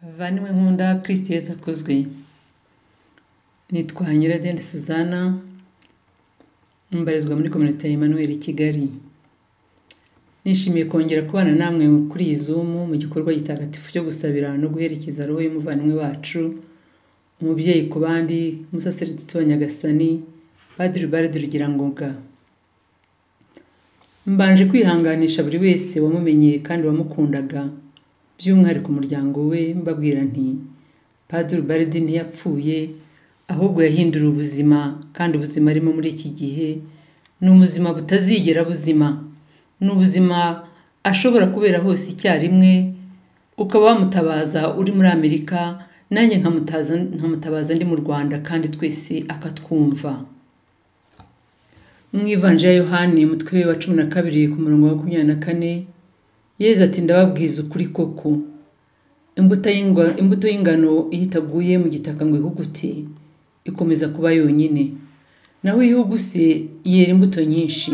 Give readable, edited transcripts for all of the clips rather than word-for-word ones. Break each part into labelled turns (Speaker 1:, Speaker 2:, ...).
Speaker 1: Bavandimwe nkunda Kristo Yesu akozwe. Nitwa Nyiradende Suzana, mbarizwa muri Communauté ya Emmanuel Kigali. Nishimiye kongera kubana namwe kuri iyi Zoom mu gikorwa gitagatifu cyo gusabira no guherekeza roho y'umuvandimwe wacu, umubyeyi ku bandi, umusaseridoti wa Nyagasani, Padiri Bardi Rugirangoga. Mbanje kwihanganisha buri wese wamumenye kandi wamukundaga, by'umwihariko umuryango we, mbabwira nti Padiri Bardi ntiyapfuye, ahubwo yahindura ubuzima, kandi ubuzima arimo muri iki gihe ni ubuzima butazigera buzima. Ni ubuzima ashobora kubera hose icyarimwe, ukaba wamutabaza uri muri Amerika, nanjye nkamutabaza ndi mu Rwanda, kandi twese akatwumva. Mu Ivanjili ya Yohani umutwe wa 12 ku murongo wa 24, Yezu ati ndababwiza ukuri koko, imbuto y'ingano ihitaguye mu gitaka ngo ihugute, ikomeza kuba yonyine, naho ihuguse yera imbuto nyinshi.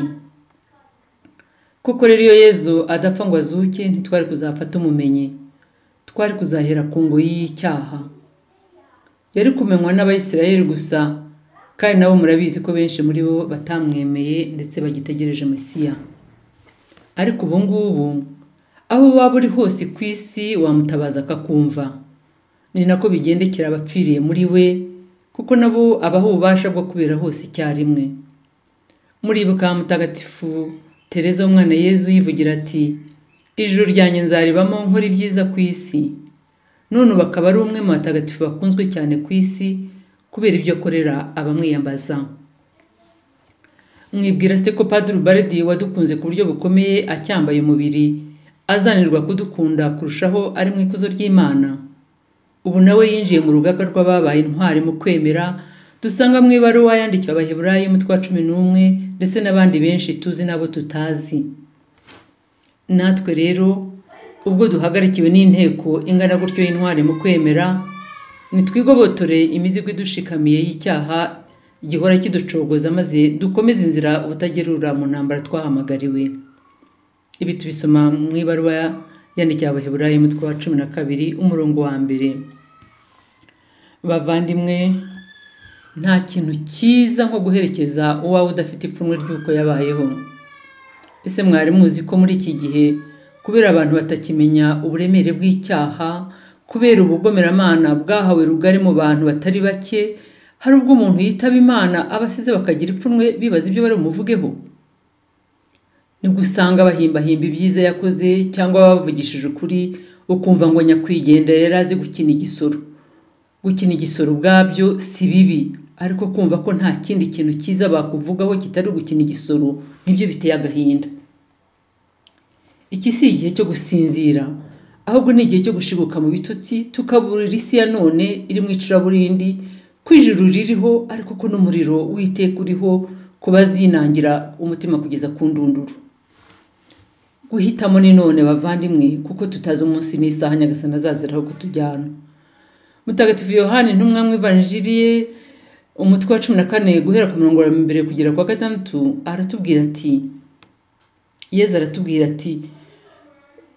Speaker 1: Koko rero iyo Yezu adapfa ngo azuke, ntitwari kuzapfa tumumenye, twari kuzahera ku ngoyi y'icyaha. Yari kumenywa n'Abayisiraheli gusa, kandi nabo murabizi ko benshi muri bo batamwemeye ndetse bagitegereje Mesiya. Ariko ubu ngubu aho waba uri hose ku isi wamutabaza akakumva. Ni nako bigendekera abapfiriye muri we, kuko nabo abaho ububasha bwo kubera hose icyarimwe. Muribuka Mutagatifu Tereza umwana Yezu yivugira ati ijuru ryanjye nzaribamo nkora ibyiza ku isi. None bakaba ari umwe mu batagatifu bakunzwe cyane ku isi kubera ibyo akorera abamwiyambaza. Mwibwira se ko Padiri Bardi wadukunze ku buryo bukomeye acyambaye umubiri azanirwa kudukunda kurushaho ari mu ikuzo ry'Imana? Ubu nawe yinjiye mu rugaga rw'ababaye intwari mu kwemera, dusanga mu ibaruwa yandikiwe Abaheburayo umutwe wa 11, ndetse n'abandi benshi tuzi nabo tutazi. Natwe rero ubwo duhagarikiwe n'inteko ingana gutyo y'intwari mu kwemera, nitwigobotore imizigo idushikamiye y'icyaha gihora kiducogoza, maze dukomeze inzira ubutagerura mu ntambara twahamagariwe. Ibi tubisoma mu ibaruwa yandikiwe Abaheburayo umutwe wa 12 umurongo wa 1. Bavandimwe, nta kintu cyiza nko guherekeza uwawe udafite ipfunwe ry'uko yabayeho. Ese mwari muzi ko muri iki gihe, kubera abantu batakimenya uburemere bw'icyaha, kubera ubugomeramana bwahawe rugari mu bantu batari bake, hari ubwo umuntu yitaba Imana abasize bakagira ipfunwe bibaza ibyo bari bumuvugeho? Nibwo usanga bahimbahimba ibyiza yakoze, cyangwa bavugishije ukuri ukumva ngo nyakwigendera yari azi gukina igisoro. Gukina igisoro ubwabyo si bibi, ariko kumva ko nta kindi kintu cyiza bakuvugaho kitari gukina igisoro nibyo biteye agahinda. Iki si igihe cyo gusinzira, ahubwo ni igihe cyo gushiguka mu bitotsi, tukaburira isi ya none iri mu icuraburindi, ko ijuru ririho ariko ko n'umuriro w'iteka uriho, kubazinangira umutima kugeza ku ndunduro. Guhitamo ni none bavandimwe, kuko tutazi umunsi n'isaha Nyagasani azaziraho kutujyana. Mutagatifu Yohani intumwa mu Ivanjili ye umutwe wa 14 guhera ku murongo wa 1 kugera ku wa 6 aratubwira ati, Yezu aratubwira ati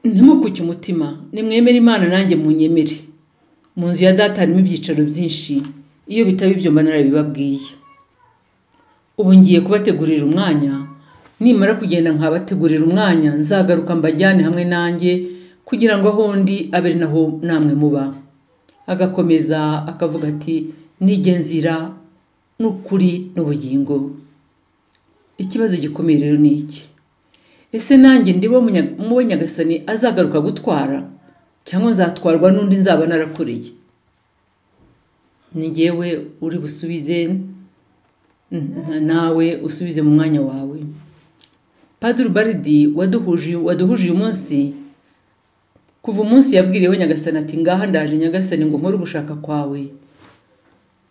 Speaker 1: ntimukuke umutima, nimwemere Imana nanjye munyemere. Mu nzu ya Data harimo ibyicaro byinshi, iyo bitaba ibyo mba narabibabwiye. Ubu ngiye kubategurira umwanya, nimara kugenda nkabategurira umwanya, nzagaruka mbajyane hamwe nanjye, kugira ngo aho ndi abe naho namwe muba. Agakomeza akavuga ati nijye nzira n'ukuri n'ubugingo. Ikibazo gikomeye rero ni iki? Ese nanjye ndibo mu Nyagasani azagaruka gutwara, cyangwa nzatwarwa n'undi nzaba narakoreye? Ni jyewe uri busubize, nawe usubize mu mwanya wawe. Padiri Bardi waduhuje uyu munsi, kuva umunsi yabwiriyeho Nyagasani ati ngaha ndaje Nyagasani ngo nkore ugushaka kwawe.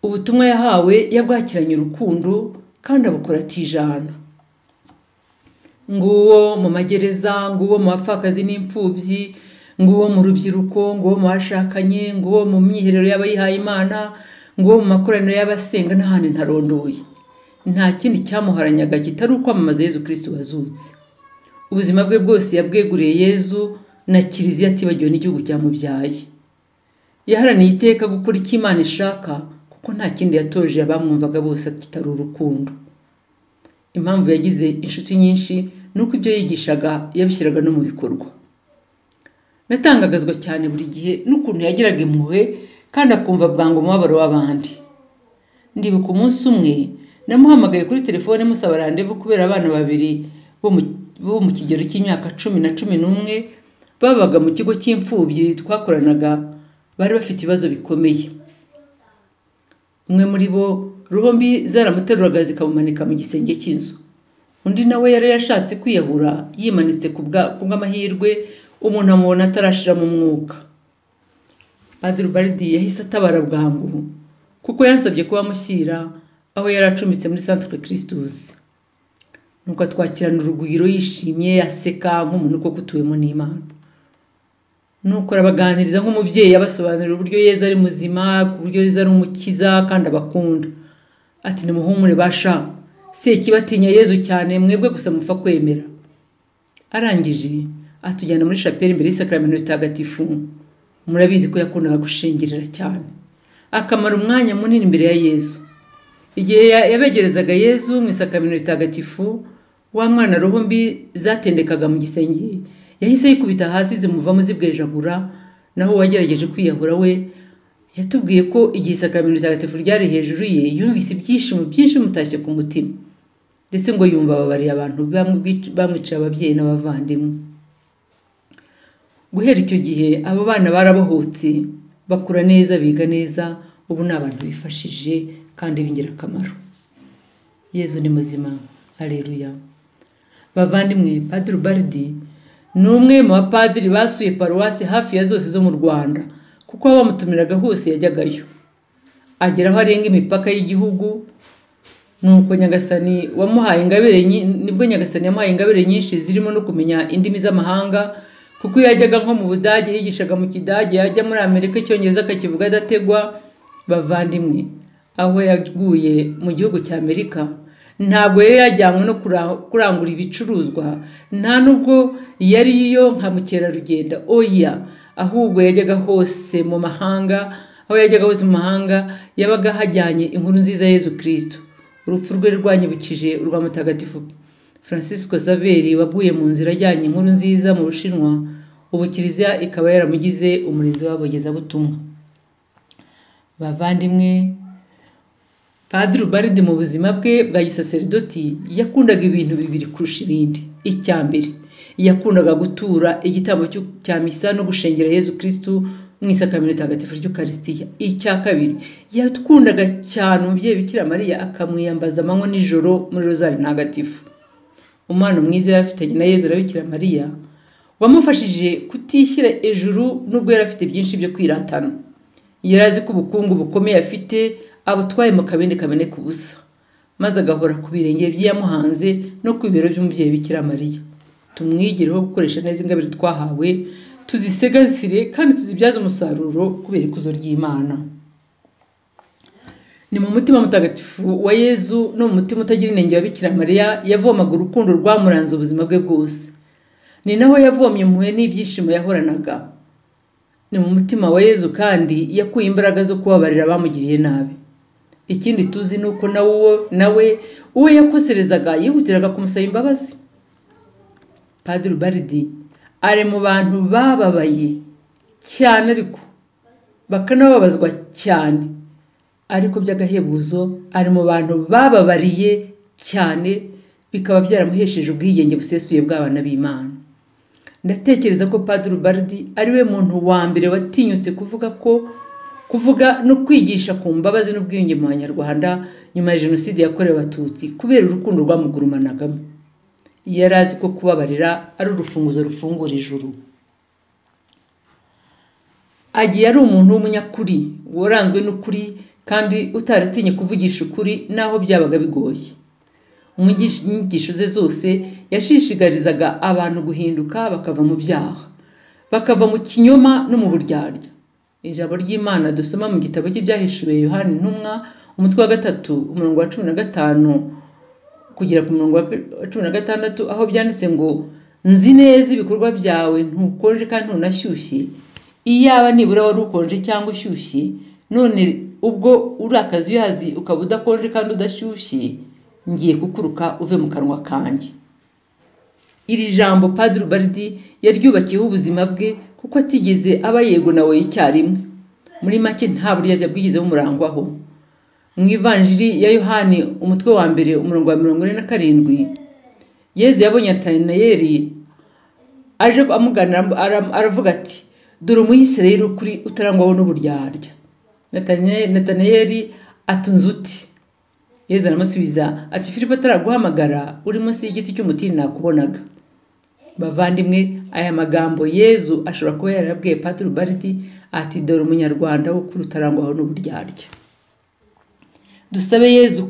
Speaker 1: Ubutumwa yahawe yabwakiranye urukundo, kandi abukora atijana. Nguwo mu magereza, nguwo mu bapfakazi n'imfubyi, nguwo mu rubyiruko, nguwo mu bashakanye, nguwo mu myiherero y'abayihaye Imana, nguwo mu makoraniro y'abasenga n'ahandi ntarondoye. Nta kindi cyamuharanyaga kitari ukwamamaza Yezu Kristo wazutse. Ubuzima bwe bwose yabweguriye Yezu, na Kiliziya atibagiwe n'igihugu cyamubyaye. yaharaniye iteka gukora icyo Imana ishaka kuko nta kindi yatoje abamwumvaga bose kitari urukundo. Impamvu yagize inshuti nyinshi nuko ibyo yigishaga yabishyiraga no mu bikorwa. Natangagazwa cyane buri gihe n'ukuntu yagiraga impuhwe kandi akumva bwangu umubabaro w'abandi. Ndibuka umunsi umwe namuhamagaye kuri telefone musaba randevu kubera abana babiri bo mu kigero cy'imyaka 10 na 11 babaga mu kigo cy'imfubyi twakoranaga, bari bafite ibibazo bikomeye. Umwe muri bo ruhombi zaramuteruraga zikamumanika mu gisenge cy'inzu. Undi nawe yari yashatse kwiyahura yimanitse kubw'amahirwe umuntu amubona atarashira mu mwuka. Padiri Ubalidi yahise atabara bwangu kuko yansabye kuba mushyira aho yari acumbitse muri Centre Christus. Nuko atwakirana urugwiro yishimye aseka nk'umuntu ko kutuwemo n'Imana. Nuko arabaganiriza nk'umubyeyi abasobanurira uburyo Yesu ari muzima, uburyo Yesu ari umukiza kandi abakunda. Ati nimuhumure basha, sekibatinya Yesu cyane mwebwe gusa mupfa kwemera. Arangije atujyana muri chapelle imbere y'isakramento ritagatifu. Murabizi ko yakundaga gushengerera cyane, akamara umwanya munini imbere ya Yesu. Igihe yabegerezaga Yesu mu isakramento ritagatifu, wa mwana ruhumbi zatendekaga mu gisenge yahise yikubita hasi zimuvamo zibwejagura, naho wagerageje kwiyahura we yatubwiye ko igihe isakramento ritagatifu ryari hejuru ye yumvise ibyishimo byinshi mutashye ku mutima, ndetse ngo yumva ababariye abantu bamwicaye ababyeyi n'abavandimwe. Guhera icyo gihe abo bana barabohotse bakura neza, biga neza, ubu ni abantu bifashije kandi b'ingirakamaro. Yesu ni muzima. Haleluya. Bavandimwe, Padiri Ubalidi ni umwe mu bapadiri basuye paruwasi hafi ya zose zo mu Rwanda kuko bamutumiraga hose yajyagayo. Agera aho arenga imipaka y'igihugu, nuko Nyagasani wamuhaye ingabire Nyagasani yamuhaye ingabire nyinshi zirimo no kumenya indimi z'amahanga, kuko yajyaga nko mu Budage yigishaga mu Kidage, yajya muri Amerika Icyongereza akakivuga adategwa. Bavandimwe, aho yaguye mu gihugu cya Amerika ntabwo yari yajyanywe no kurangura ibicuruzwa, nta nubwo yari yo nka mukerarugendo, oya, ahubwo yajyaga hose mu mahanga. Aho yajyaga hose mu mahanga yabaga hajyanye inkuru nziza ya Yesu Kristo. Urupfu rwe rwanyibukije urwa Mutagatifu Francisco Xavier waguye mu nzira ajyanye inkuru nziza mu Bushinwa, ubu Kiliziya ikaba yaramugize umurinzi w'abogezabutumwa. Bavandimwe, Padiri Ubalidi mu buzima bwe bwa gisaserdoti yakundaga ibintu bibiri kurusha ibindi. Icya mbere, yakundaga gutura igitambo cya misa no gushengera Yesu Kristo mu isakramento ritagatifu ry'Ukaristiya. Icya kabiri, yakundaga cyane umubyeyi Bikira Mariya akamwiyambaza amanywa n'ijoro muri rozari ntagatifu. Umwana mwiza yarafitanye na Yesu na Bikira Mariya wamufashije kutishyira ejuru nubwo yarafite byinshi byo kwiratana. Yarazi ko ubukungu bukomeye afite abutwaye mu kabindi kameneka ubusa, maze agahora ku birenge by'yamuhanze no ku bibero by'umubyeyi Bikira Mariya. Tumwigireho gukoresha neza ingabire twahawe, tuzisegasire kandi tuzibyaze umusaruro kubera ikuzo ry'Imana. Ni mu mutima mutagatifu wa Yesu no mu mutima utagira inenge wa Bikira Mariya yavomaga urukundo rwamuranze ubuzima bwe bwose. Ni naho yavomye impuhwe n'ibyishimo yahoranaga. Ni mu mutima wa Yesu kandi yakuye imbaraga zo kubabarira abamugiriye nabi. Ikindi tuzi nuko nawe uwo yakoserezaga yihutiraga kumusaba imbabazi. Padiri Ubalidi ari mu bantu bababaye cyane ariko bakanababazwa cyane, ariko by'agahebuzo ari mu bantu bababariye cyane, bikaba byaramuhesheje ubwigenge busesuye bw'abana b'Imana. Ndatekereza ko Padiri Ubalidi ari we muntu wa mbere watinyutse kuvuga no kwigisha ku mbabazi n'ubwiyunge mu Banyarwanda nyuma ya Jenoside yakorewe Abatutsi kubera urukundo rwamugurumanagamo. Yari azi ko kubabarira ari urufunguzo rufungura ijuru. Agiye ari umuntu w'umunyakuri, waranzwe n'ukuri kandi utaratinye kuvugisha ukuri naho byabaga bigoye. Mu nyigisho ze zose yashishikarizaga abantu guhinduka bakava mu byaha, bakava mu kinyoma no mu buryarya. Ijambo ry'Imana dusoma mu gitabo cy'Ibyahishuwe Yohana Intumwa umutwe wa 3 umurongo wa 15 kugera ku murongo wa 16, aho byanditse ngo nzi neza ibikorwa byawe, ntukonje kandi ntunashyushye. iyaba nibura wari ukonje cyangwa ushyushye, none ubwo uri akazuyazi ukaba udakonje kandi udashyushye, ngiye kukuruka uve mu kanwa kanjye. Iri jambo Padiri Ubalidi yaryubakiyeho ubuzima bwe kuko atigeze aba yego na oya icyarimwe. Muri make nta buryarya bwigeze bumurangwaho. Mu ivanjiri ya Yohani umutwe wa mbere umurongo wa 47, Yezu yabonye Natanayeli aje amugana aravuga ati, dore umuyisirayeli ukuri utarangwaho n'uburyarya. Natanayeli atunze uti. Yezu aramusubiza ati, Filipo ataraguhamagara uri munsi y'igiti cy'umutini nakubonaga. Bavandimwe, aya magambo Yezu ashobora kuba yarabwiye Padiri Ubalidi ati, dore umunyarwanda ukuri utarangwaho n'uburyarya. Dusabe Yezu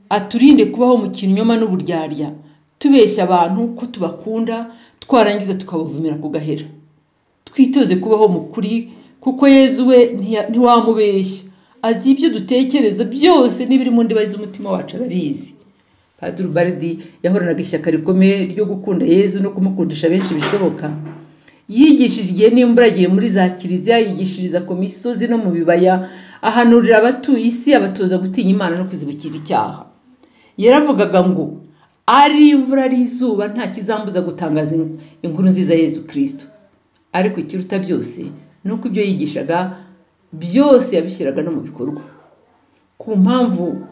Speaker 1: aturinde kubaho mu kinyoma n'uburyarya, tubeshya abantu ko tubakunda, twarangiza tukabavumira ku gahera. Twitoze kubaho mu kuri kuko Yezu we ntiwamubeshya, azi ibyo dutekereza byose n'ibiri mu ndiba z'umutima wacu arabizi. Padiri Ubalidi yahoranaga ishyaka rikomeye ryo gukunda Yezu no kumukundisha benshi bishoboka. Yigishije igihe n'imburagihe muri za kiliziya, yigishiriza ku misozi no mu bibaya, ahanurira abatuye isi, abatoza gutinya Imana no kwizibukira icyaha. Yaravugaga ngo ari imvura ari izuba nta kizambuza gutangaza inkuru nziza Yezu Kristo. Ariko ikiruta byose nuko ibyo yigishaga byose yabishyiraga no mu bikorwa. Ku mpamvu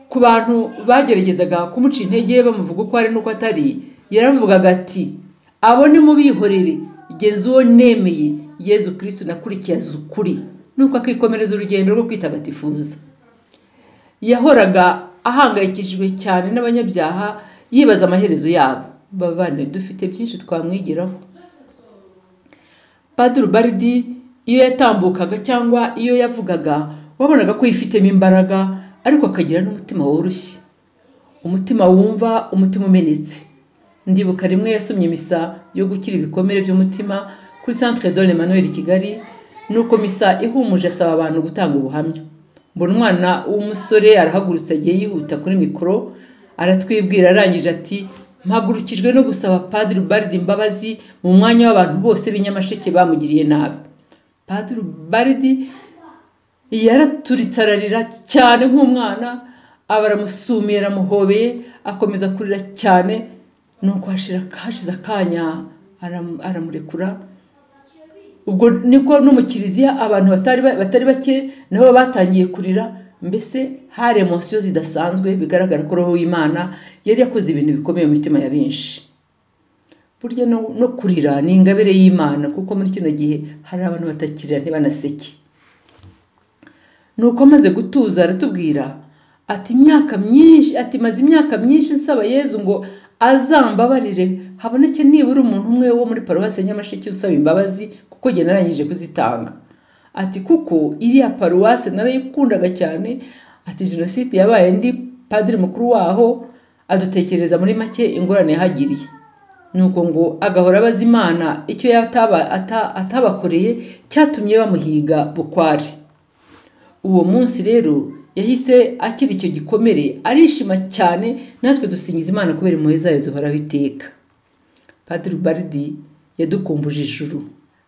Speaker 1: ku bantu bageragezaga kumuca intege bamuvuga ko ari nuko atari, yaravugaga ati, abo ni mubihorere, genza uwo nemeye Yezu Kristo nakurikiye azukuri, nuko akikomereza urugendo rwo kwitagatifuza. Yahoraga ahangayikishijwe cyane n'abanyabyaha, yibaza amaherezo yabo. Bavane, dufite byinshi twamwigiraho. Padiri Ubalidi iyo yatambukaga cyangwa iyo yavugaga, wabonaga ko yifitemo imbaraga, ariko akagira n'umutima woroshye, umutima wumva, umutima umenetse. Ndibuka rimwe yasomye misa yo gukira ibikomere by'umutima kuri Centre Don Emmanuel i Kigali, nuko misa ihumuje asaba abantu gutanga ubuhamya. Mbona umwana w'umusore arahagurutse agiye yihuta kuri mikoro, aratwibwira arangije ati, mpagurukijwe no gusaba Padiri Ubalidi imbabazi mu mwanya w'abantu bose b'inyamasheke bamugiriye nabi. Padiri Ubalidi yaraturitse ararira cyane nk'umwana, abaramusumira aramuhobeye, akomeza kurira cyane, nuko hashize akanya aramurekura. Ubwo niko no mu kiliziya abantu batari bake nabo batangiye kurira. Mbese hari emotion zidasanzwe, bigaragara ko roho w'Imana yari yakoze ibintu bikomeye mu mitima ya benshi. Burya no kurira ni ingabire y'Imana, kuko muri kino gihe hari abantu batakirira ntibanaseke. Nuko amaze gutuza aratubwira ati, maze imyaka myinshi nsaba Yezu ngo azambabarire haboneke nibura umuntu umwe wo muri paruwasi Nyamasheke usaba imbabazi, kuko jye narangije kuzitanga. Ati kuko iriya paruwasi narayikundaga cyane, ati jenoside yabaye ndi padiri mukuru waho, adutekereza muri make ingorane yahagiriye. Nuko ngo agahora abaza Imana icyo atabakoreye cyatumye bamuhiga bukwari. Uwo munsi rero yahise akira icyo gikomere, arishima cyane, natwe dusingiza Imana kubera impuhwe zayo zihoraho iteka. Padiri Ubalidi yadukumbuje ijuru,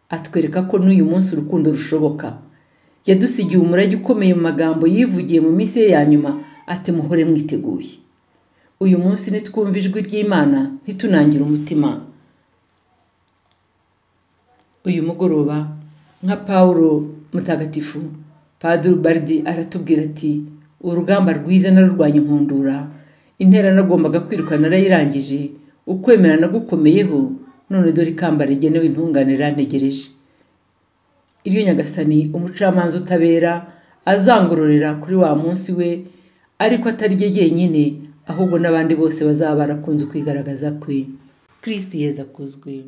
Speaker 1: atwereka ko n'uyu munsi urukundo rushoboka. Yadusigiye umurage ukomeye mu magambo yivugiye mu minsi ye ya nyuma, ati muhore mwiteguye. Uyu munsi nitwumva ijwi ry'Imana ntitunangire umutima. Uyu mugoroba nka Paulo mutagatifu, Padiri Ubalidi aratubwira ati, urugamba rwiza narurwanya inkundura, intera nagombaga kwirukana narayirangije, ukwemera nagukomeyeho, none dore ikamba rigenewe intungane rantegereje. Iryo Nyagasani umucamanza utabera azangororera kuri wa munsi we, ariko atari rye jyenyine, ahubwo n'abandi bose bazaba barakunze kwigaragaza kwe. Kristo Yezu akuzwe.